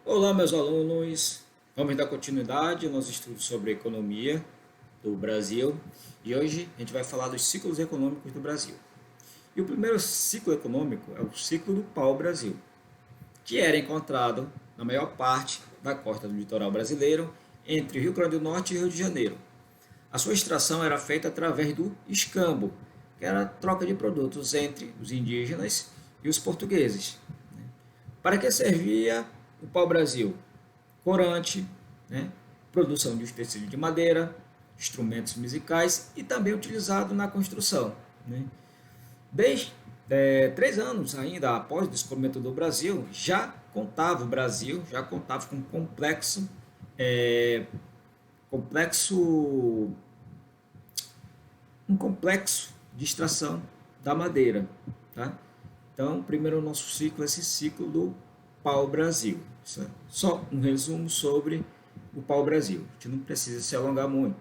Olá, meus alunos. Vamos dar continuidade aos nossos estudos sobre a economia do Brasil e hoje a gente vai falar dos ciclos econômicos do Brasil. E o primeiro ciclo econômico é o ciclo do pau-brasil, que era encontrado na maior parte da costa do litoral brasileiro, entre Rio Grande do Norte e Rio de Janeiro. A sua extração era feita através do escambo, que era a troca de produtos entre os indígenas e os portugueses. Para que servia o pau-brasil? Corante, né? Produção de utensílios de madeira, instrumentos musicais e também utilizado na construção. Né? Desde 3 anos ainda após o descobrimento do Brasil, o Brasil já contava com complexo, um complexo de extração da madeira. Tá? Então, primeiro o nosso ciclo é esse ciclo do pau-brasil. Só um resumo sobre o pau-brasil. A gente não precisa se alongar muito.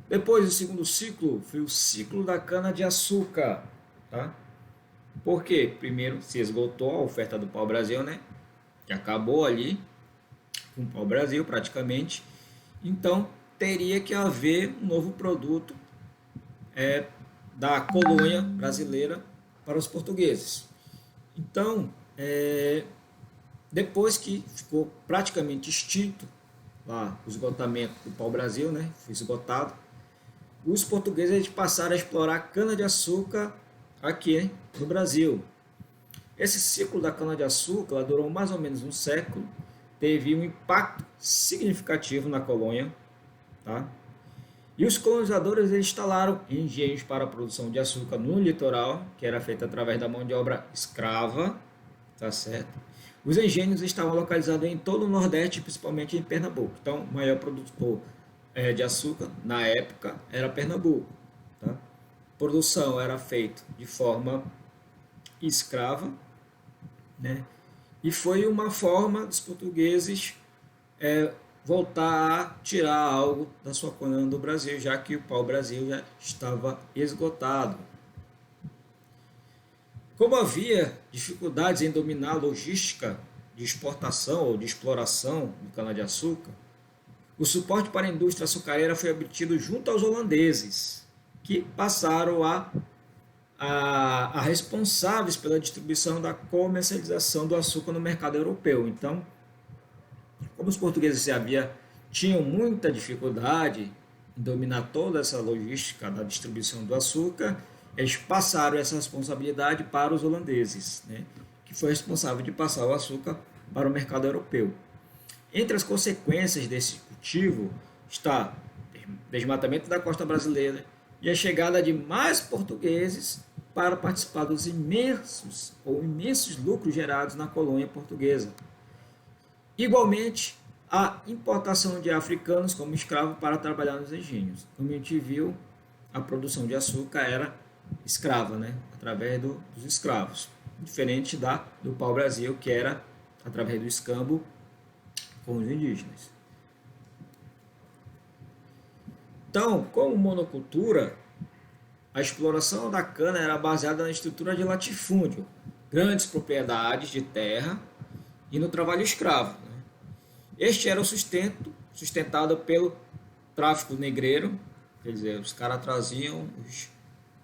Depois, o segundo ciclo foi o ciclo da cana-de-açúcar. Tá? Por quê? Primeiro, se esgotou a oferta do pau-brasil, né? Que acabou ali com o pau-brasil praticamente. Então, teria que haver um novo produto da colônia brasileira para os portugueses. Então, depois que ficou praticamente extinto lá o esgotamento do pau-brasil, né, foi esgotado, os portugueses passaram a explorar cana-de-açúcar aqui no Brasil. Esse ciclo da cana-de-açúcar durou mais ou menos um século, teve um impacto significativo na colônia, tá? E os colonizadores instalaram engenhos para a produção de açúcar no litoral, que era feita através da mão de obra escrava, tá certo? Os engenhos estavam localizados em todo o Nordeste, principalmente em Pernambuco. Então, o maior produtor de açúcar na época era Pernambuco. Tá? A produção era feita de forma escrava, né? E foi uma forma dos portugueses voltar a tirar algo da sua colônia do Brasil, já que o pau-brasil já estava esgotado. Como havia dificuldades em dominar a logística de exportação ou de exploração do cana-de-açúcar, o suporte para a indústria açucareira foi obtido junto aos holandeses, que passaram a responsáveis pela distribuição da comercialização do açúcar no mercado europeu. Então, como os portugueses tinham muita dificuldade em dominar toda essa logística da distribuição do açúcar, eles passaram essa responsabilidade para os holandeses, né, que foi responsável de passar o açúcar para o mercado europeu. Entre as consequências desse cultivo está o desmatamento da costa brasileira e a chegada de mais portugueses para participar dos imensos lucros gerados na colônia portuguesa. Igualmente, a importação de africanos como escravos para trabalhar nos engenhos. Como a gente viu, a produção de açúcar era escrava, né? Através dos escravos. Diferente do pau-brasil, que era através do escambo com os indígenas. Então, como monocultura, a exploração da cana era baseada na estrutura de latifúndio, grandes propriedades de terra e no trabalho escravo. Né? Este era o sustentado pelo tráfico negreiro, quer dizer, os caras traziam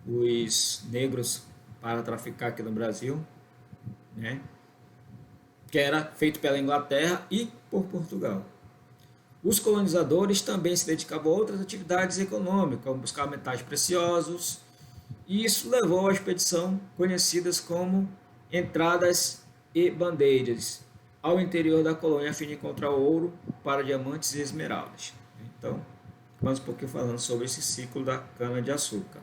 os negros para traficar aqui no Brasil, né? Que era feito pela Inglaterra e por Portugal. Os colonizadores também se dedicavam a outras atividades econômicas, como buscar metais preciosos, e isso levou à expedição conhecidas como entradas e bandeiras ao interior da colônia a fim de encontrar ouro para diamantes e esmeraldas. Então, vamos um pouquinho falando sobre esse ciclo da cana-de-açúcar.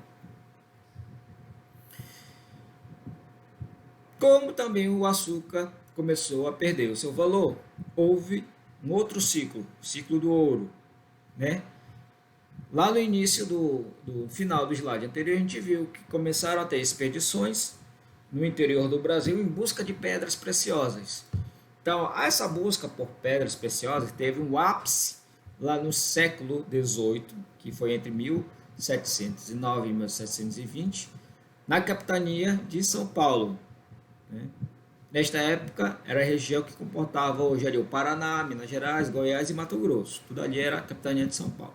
Como também o açúcar começou a perder o seu valor, houve um outro ciclo, o ciclo do ouro. Né? Lá no início do final do slide anterior, a gente viu que começaram a ter expedições no interior do Brasil em busca de pedras preciosas. Então, essa busca por pedras preciosas teve um ápice lá no século XVIII, que foi entre 1709 e 1720, na capitania de São Paulo. Né? Nesta época, era a região que comportava hoje ali o Paraná, Minas Gerais, Goiás e Mato Grosso. Tudo ali era a capitania de São Paulo.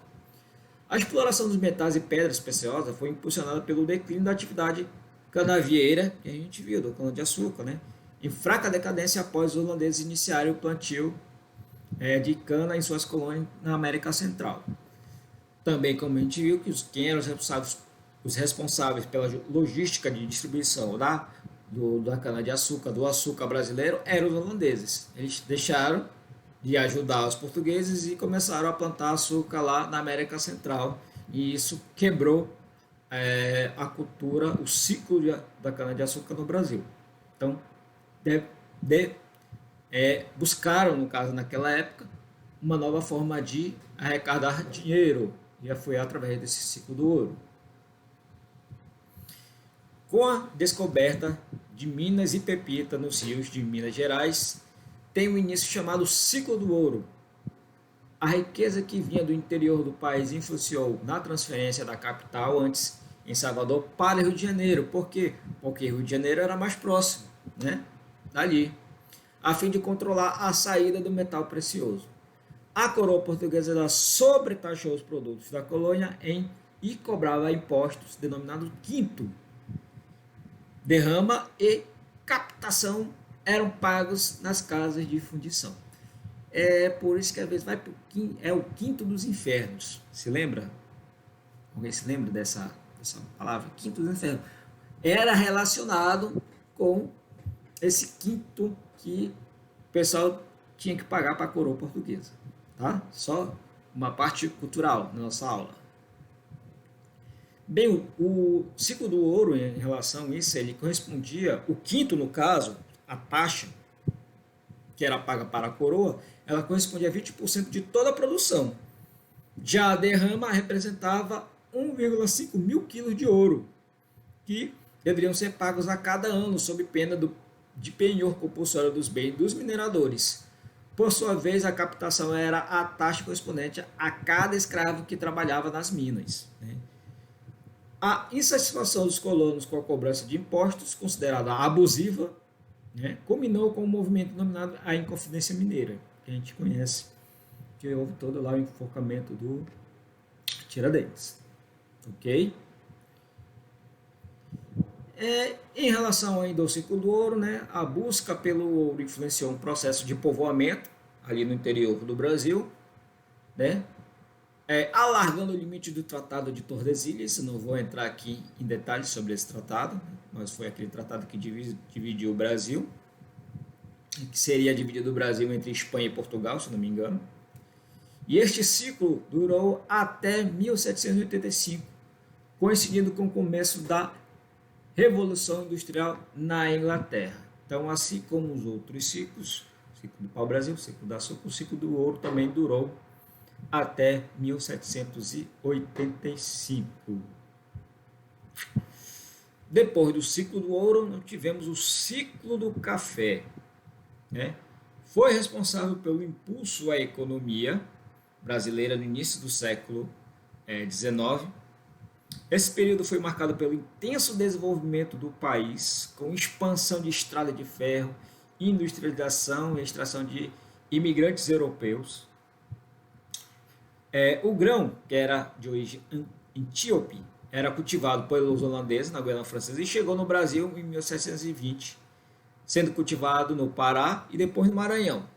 A exploração dos metais e pedras preciosas foi impulsionada pelo declínio da atividade canavieira, que a gente viu, do cana-de-açúcar, né? Em fraca decadência após os holandeses iniciarem o plantio de cana em suas colônias na América Central. Também, como a gente viu, que quem eram os responsáveis pela logística de distribuição da cana-de-açúcar, do açúcar brasileiro, eram os holandeses. Eles deixaram de ajudar os portugueses e começaram a plantar açúcar lá na América Central. E isso quebrou a cultura, o ciclo da cana-de-açúcar no Brasil. Então, de, de, buscaram, no caso, naquela época, uma nova forma de arrecadar dinheiro. E foi através desse ciclo do ouro. Com a descoberta de minas e pepita nos rios de Minas Gerais, tem um início chamado ciclo do ouro. A riqueza que vinha do interior do país influenciou na transferência da capital, antes em Salvador, para Rio de Janeiro. Por quê? Porque Rio de Janeiro era mais próximo, né? Dali, a fim de controlar a saída do metal precioso. A coroa portuguesa sobretaxou os produtos da colônia e cobrava impostos denominados quinto. Derrama e captação eram pagos nas casas de fundição. É por isso que às vezes vai para o quinto dos infernos. Se lembra? Alguém se lembra dessa palavra? Quinto dos infernos. Era relacionado com esse quinto que o pessoal tinha que pagar para a coroa portuguesa. Tá? Só uma parte cultural na nossa aula. Bem, o ciclo do ouro em relação a isso, ele correspondia, o quinto no caso, a taxa que era paga para a coroa, ela correspondia a 20% de toda a produção. Já a derrama representava 1,5 mil quilos de ouro, que deveriam ser pagos a cada ano, sob pena de penhor compulsório dos bens dos mineradores. Por sua vez, a captação era a taxa correspondente a cada escravo que trabalhava nas minas. Né? A insatisfação dos colonos com a cobrança de impostos, considerada abusiva, né, culminou com um movimento denominado a Inconfidência Mineira, que a gente conhece, que houve todo lá o enforcamento do Tiradentes. Ok? Em relação ainda ao ciclo do ouro, né, a busca pelo ouro influenciou um processo de povoamento ali no interior do Brasil, né, alargando o limite do Tratado de Tordesilhas. Não vou entrar aqui em detalhes sobre esse tratado, mas foi aquele tratado que dividiu o Brasil, que seria dividido o Brasil entre Espanha e Portugal, se não me engano. E este ciclo durou até 1785, coincidindo com o começo da Revolução Industrial na Inglaterra. Então, assim como os outros ciclos, o ciclo do pau-brasil, o ciclo da açúcar, o ciclo do ouro também durou até 1785. Depois do ciclo do ouro, nós tivemos o ciclo do café. Né? Foi responsável pelo impulso à economia brasileira no início do século XIX. Esse período foi marcado pelo intenso desenvolvimento do país, com expansão de estrada de ferro, industrialização e extração de imigrantes europeus. O grão, que era de origem etíope, era cultivado pelos holandeses na Guiana Francesa e chegou no Brasil em 1720, sendo cultivado no Pará e depois no Maranhão,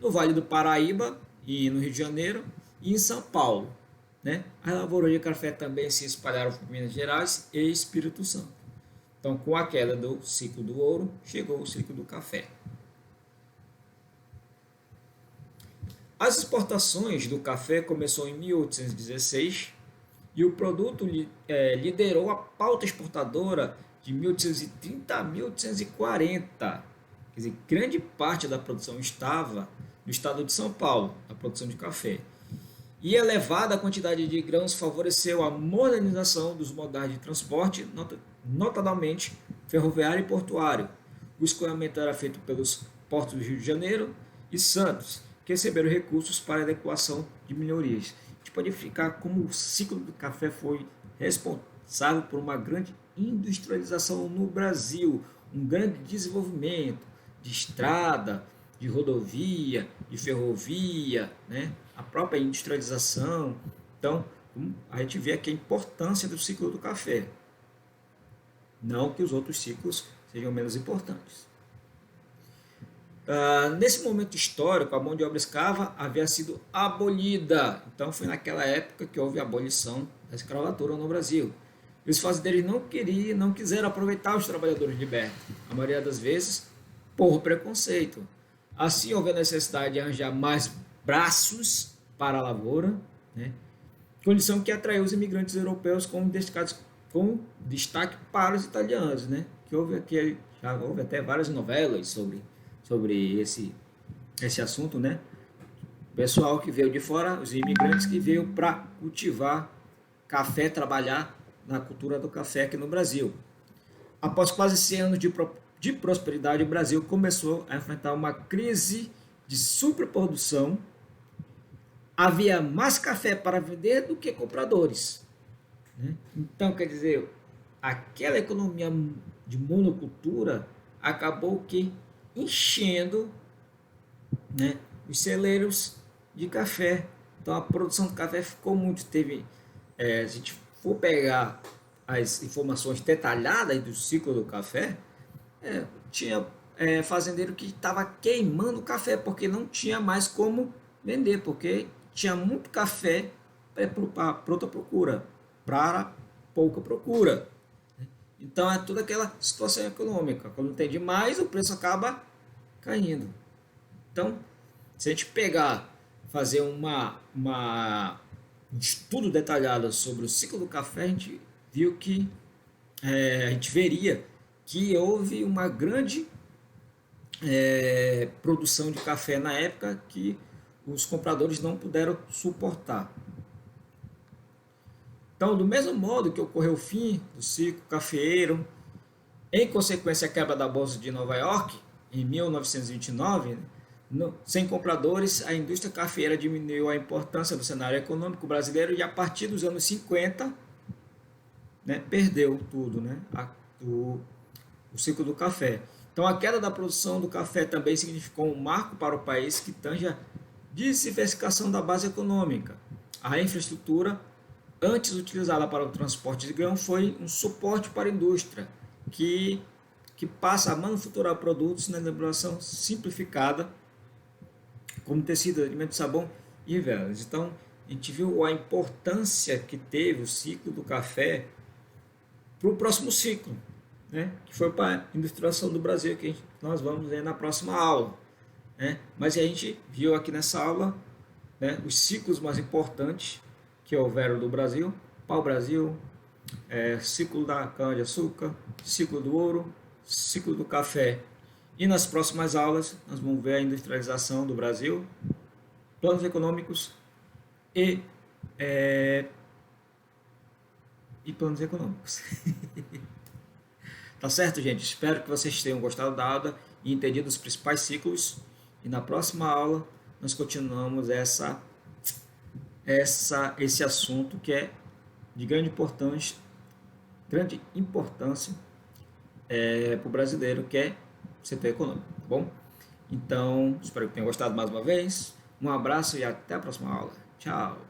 no Vale do Paraíba e no Rio de Janeiro e em São Paulo. Né? As lavouras de café também se espalharam por Minas Gerais e Espírito Santo. Então, com a queda do ciclo do ouro, chegou o ciclo do café. As exportações do café começou em 1816 e o produto liderou a pauta exportadora de 1830 a 1840. Quer dizer, grande parte da produção estava no estado de São Paulo, a produção de café. E a elevada quantidade de grãos favoreceu a modernização dos modais de transporte, notadamente ferroviário e portuário. O escoamento era feito pelos portos do Rio de Janeiro e Santos, que receberam recursos para a adequação de melhorias. A gente pode ficar como o ciclo do café foi responsável por uma grande industrialização no Brasil, um grande desenvolvimento, de estrada, de rodovia, de ferrovia, né? A própria industrialização. Então, a gente vê aqui a importância do ciclo do café. Não que os outros ciclos sejam menos importantes. Nesse momento histórico, a mão de obra escrava havia sido abolida. Então, foi naquela época que houve a abolição da escravatura no Brasil. E os fazendeiros não quiseram aproveitar os trabalhadores libertos, a maioria das vezes por preconceito. Assim, houve a necessidade de arranjar mais braços para a lavoura, né? Condição que atraiu os imigrantes europeus com destaque para os italianos, né? Que já houve até várias novelas sobre esse assunto, né? O pessoal que veio de fora, os imigrantes que veio para cultivar café, trabalhar na cultura do café aqui no Brasil. Após quase 100 anos de prosperidade, o Brasil começou a enfrentar uma crise de superprodução. Havia mais café para vender do que compradores, né? Então, quer dizer, aquela economia de monocultura acabou que enchendo, né, os celeiros de café. Então, a produção de café ficou muito. Se a gente for pegar as informações detalhadas do ciclo do café, tinha fazendeiro que estava queimando o café porque não tinha mais como vender, porque tinha muito café para pronta procura, para pouca procura. Então é toda aquela situação econômica. Quando tem demais, o preço acaba caindo. Então, se a gente fazer um estudo detalhado sobre o ciclo do café, a gente viu que a gente veria que houve uma grande produção de café na época que os compradores não puderam suportar. Então, do mesmo modo que ocorreu o fim do ciclo cafeeiro, em consequência à quebra da Bolsa de Nova York, em 1929, sem compradores, a indústria cafeeira diminuiu a importância do cenário econômico brasileiro e, a partir dos anos 50, né, perdeu tudo, né, o ciclo do café. Então, a queda da produção do café também significou um marco para o país que tange a diversificação da base econômica. A infraestrutura, antes utilizada para o transporte de grão, foi um suporte para a indústria, que passa a manufaturar produtos na elaboração simplificada, como tecido, alimento, sabão e velas. Então, a gente viu a importância que teve o ciclo do café para o próximo ciclo, né? Que foi para a industrialização do Brasil, que nós vamos ver na próxima aula, né? Mas a gente viu aqui nessa aula, né, os ciclos mais importantes que houveram do Brasil, pau-brasil, ciclo da cana-de-açúcar, ciclo do ouro, ciclo do café. E nas próximas aulas nós vamos ver a industrialização do Brasil, planos econômicos e planos econômicos. Tá certo, gente? Espero que vocês tenham gostado da aula e entendido os principais ciclos. E na próxima aula nós continuamos esse assunto que é de grande importância para o brasileiro, que é o setor econômico, tá bom? Então, espero que tenham gostado mais uma vez. Um abraço e até a próxima aula. Tchau!